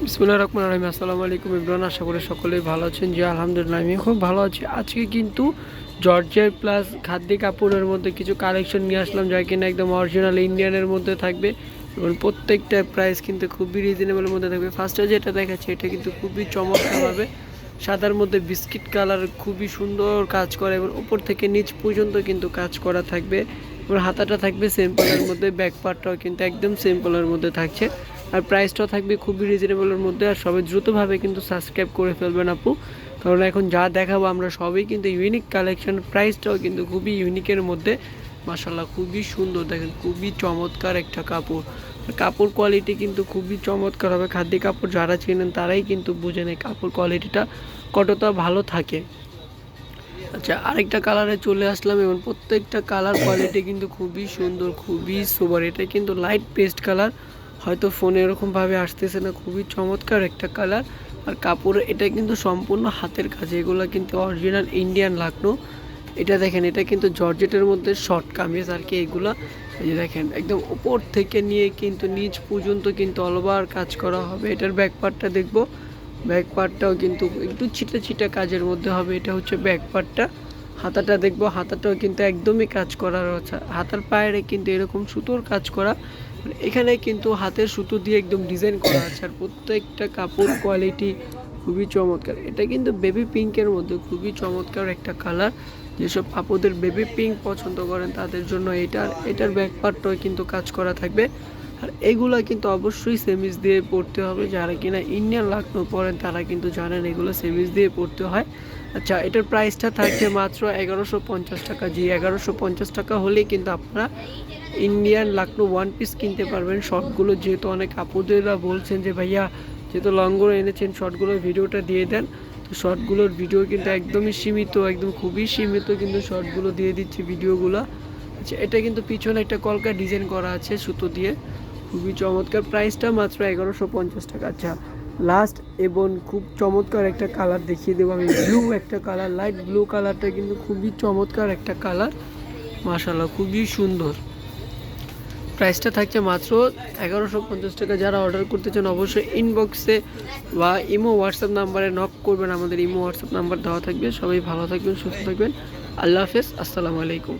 বিসমিল্লাহির রহমানির রহিম। আসসালামু আলাইকুম ইমরান, আশা করি সকলেই ভালো আছেন। জি আলহামদুলিল্লাহ, আমি খুব ভালো আছি। আজকে কিন্তু জর্জের প্লাস খাদ্যি কাপড়ের মধ্যে কিছু কালেকশন নিয়ে আসলাম, যা কিনা একদম অরিজিনাল ইন্ডিয়ানের মধ্যে থাকবে এবং প্রত্যেকটা প্রাইস কিন্তু খুবই রিজনেবলের মধ্যে থাকবে। ফার্স্টে যেটা দেখাচ্ছি এটা কিন্তু খুবই চমৎকার হবে, সাদার মধ্যে বিস্কিট কালার, খুবই সুন্দর কাজ করা এবং উপর থেকে নিচ পর্যন্ত কিন্তু কাজ করা থাকবে এবং হাতাটা থাকবে সিম্পলের মধ্যে, ব্যাক পার্টটাও কিন্তু একদম সিম্পলের মধ্যে থাকছে আর প্রাইসটাও থাকবে খুবই রিজনেবলের মধ্যে। আর সবাই দ্রুতভাবে কিন্তু সাবস্ক্রাইব করে ফেলবেন আপু, কারণ এখন যা দেখাবো আমরা সবই কিন্তু ইউনিক কালেকশন, প্রাইসটাও কিন্তু খুবই ইউনিকের মধ্যে। মাশাআল্লাহ খুবই সুন্দর, দেখেন খুবই চমৎকার একটা কাপড়। কাপড় কোয়ালিটি কিন্তু খুবই চমৎকার হবে। খাদ্য কাপড় যারা চেনেন তারাই কিন্তু বুঝেন এই কাপড় কোয়ালিটিটা কতটা ভালো থাকে। আচ্ছা, আরেকটা কালারে চলে আসলাম এবং প্রত্যেকটা কালার কোয়ালিটি কিন্তু খুবই সুন্দর, খুবই সুপার। এটা কিন্তু লাইট পেস্ট কালার, হয়তো ফোনে এরকমভাবে আসতেছে না, খুবই চমৎকার একটা কালার। আর কাপড় এটা কিন্তু সম্পূর্ণ হাতের কাজ, এগুলো কিন্তু অরিজিনাল ইন্ডিয়ান লাকনো। এটা দেখেন, এটা কিন্তু জর্জেটের মধ্যে শর্ট কামিজ আর কি এগুলা। এই যে দেখেন একদম উপর থেকে নিয়ে কিন্তু নিচ পর্যন্ত কিন্তু অল ওভার কাজ করা হবে। এটার ব্যাক পার্টটা দেখবো, ব্যাক পার্টটাও কিন্তু একটু ছিটা ছিটা কাজের মধ্যে হবে। এটা হচ্ছে ব্যাক পার্টটা। হাতাটা দেখবো, হাতাটাও কিন্তু একদমই কাজ করা রয়েছে। হাতার পায়েরে কিন্তু এরকম সুতোর কাজ করা, এখানে কিন্তু হাতের সুতো দিয়ে একদম ডিজাইন করা আছে। আর প্রত্যেকটা কাপড় কোয়ালিটি খুবই চমৎকার। এটা কিন্তু বেবি পিঙ্কের মধ্যে খুবই চমৎকার একটা কালার। যেসব আপুদের বেবি পিঙ্ক পছন্দ করেন তাদের জন্য এটার ব্যাক পার্টটাও কিন্তু কাজ করা থাকবে। আর এগুলা কিন্তু অবশ্যই সেমিজ দিয়ে পড়তে হবে, যারা কিনা ইন্ডিয়ান লাকনো পরেন তারা কিন্তু জানেন এগুলো সেমিজ দিয়ে পড়তে হয়। আচ্ছা, এটার প্রাইসটা থাকছে মাত্র 1150 টাকা। জি, 1150 টাকা হলেই কিন্তু আপনারা ইন্ডিয়ান লাকনো ওয়ান পিস কিনতে পারবেন। শর্টগুলো যেহেতু অনেক আপুদেরা বলছেন যে ভাইয়া যেহেতু লংগুলো এনেছেন শর্টগুলোর ভিডিওটা দিয়ে দেন, তো শর্টগুলোর ভিডিও কিন্তু একদমই সীমিত, একদম খুবই সীমিত কিন্তু শর্টগুলো দিয়ে দিচ্ছি ভিডিওগুলো। আচ্ছা, এটা কিন্তু পিছনে একটা কলকা ডিজাইন করা আছে সুতো দিয়ে, খুবই চমৎকার। প্রাইসটা মাত্র 1150 টাকা। আচ্ছা, লাস্ট এবং খুব চমৎকার একটা কালার দেখিয়ে দেবো আমি, ব্লু একটা কালার, লাইট ব্লু কালারটা কিন্তু খুবই চমৎকার একটা কালার। মাশাআল্লাহ খুবই সুন্দর। প্রাইসটা থাকছে মাত্র 1150 টাকা। যারা অর্ডার করতে চান অবশ্যই ইনবক্সে বা ইমো হোয়াটসঅ্যাপ নাম্বারে নক করবেন, আমাদের ইমো হোয়াটসঅ্যাপ নাম্বার দেওয়া থাকবে। সবাই ভালো থাকবেন, সুস্থ থাকবেন। আল্লাহ হাফেজ, আসসালামু আলাইকুম।